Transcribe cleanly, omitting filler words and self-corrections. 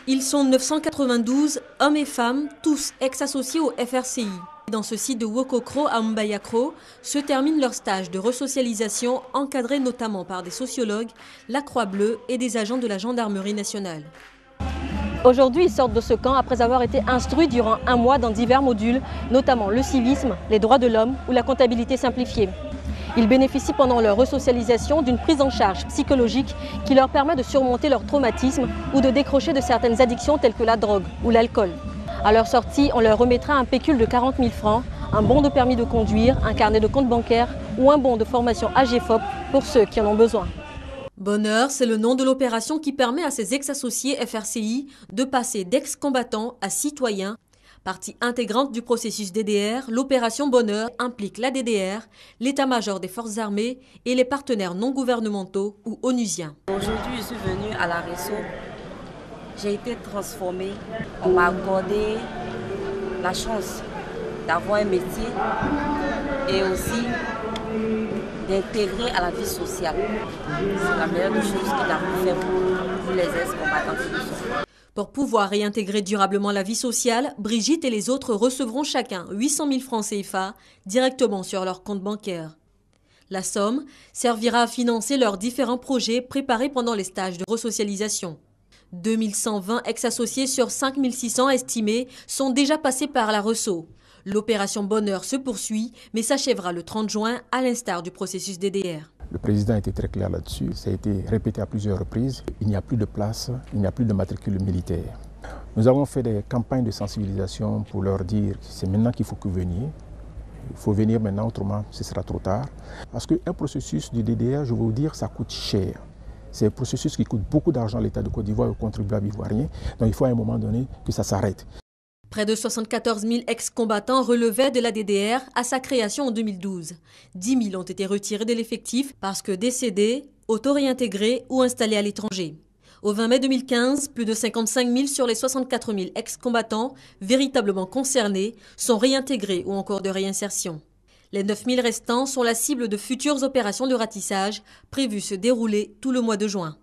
Ils sont 992, hommes et femmes, tous ex-associés au FRCI. Dans ce site de Wokokro à Mbayakro se termine leur stage de resocialisation encadré notamment par des sociologues, la Croix-Bleue et des agents de la Gendarmerie nationale. Aujourd'hui, ils sortent de ce camp après avoir été instruits durant un mois dans divers modules, notamment le civisme, les droits de l'homme ou la comptabilité simplifiée. Ils bénéficient pendant leur resocialisation d'une prise en charge psychologique qui leur permet de surmonter leur traumatisme ou de décrocher de certaines addictions telles que la drogue ou l'alcool. À leur sortie, on leur remettra un pécule de 40 000 francs, un bon de permis de conduire, un carnet de compte bancaire ou un bon de formation AGFOP pour ceux qui en ont besoin. Bonheur, c'est le nom de l'opération qui permet à ces ex-associés FRCI de passer d'ex-combattants à citoyens. Partie intégrante du processus DDR, l'opération Bonheur implique la DDR, l'état-major des forces armées et les partenaires non gouvernementaux ou onusiens. Aujourd'hui, je suis venue à la Resso. J'ai été transformée. On m'a accordé la chance d'avoir un métier et aussi d'intégrer à la vie sociale. C'est la meilleure des choses qu'il a pu faire pour les ex-combattants qui sont. Pour pouvoir réintégrer durablement la vie sociale, Brigitte et les autres recevront chacun 800 000 francs CFA directement sur leur compte bancaire. La somme servira à financer leurs différents projets préparés pendant les stages de resocialisation. 2120 ex-associés sur 5600 estimés sont déjà passés par la Resso. L'opération Bonheur se poursuit, mais s'achèvera le 30 juin à l'instar du processus DDR. Le président était très clair là-dessus, ça a été répété à plusieurs reprises. Il n'y a plus de place, il n'y a plus de matricule militaire. Nous avons fait des campagnes de sensibilisation pour leur dire que c'est maintenant qu'il faut que vous veniez. Il faut venir maintenant, autrement ce sera trop tard. Parce qu'un processus du DDR, je vais vous dire, ça coûte cher. C'est un processus qui coûte beaucoup d'argent à l'État de Côte d'Ivoire et aux contribuables ivoiriens. Donc il faut à un moment donné que ça s'arrête. Près de 74 000 ex-combattants relevaient de la DDR à sa création en 2012. 10 000 ont été retirés de l'effectif parce que décédés, auto-réintégrés ou installés à l'étranger. Au 20 mai 2015, plus de 55 000 sur les 64 000 ex-combattants véritablement concernés sont réintégrés ou en cours de réinsertion. Les 9 000 restants sont la cible de futures opérations de ratissage prévues se dérouler tout le mois de juin.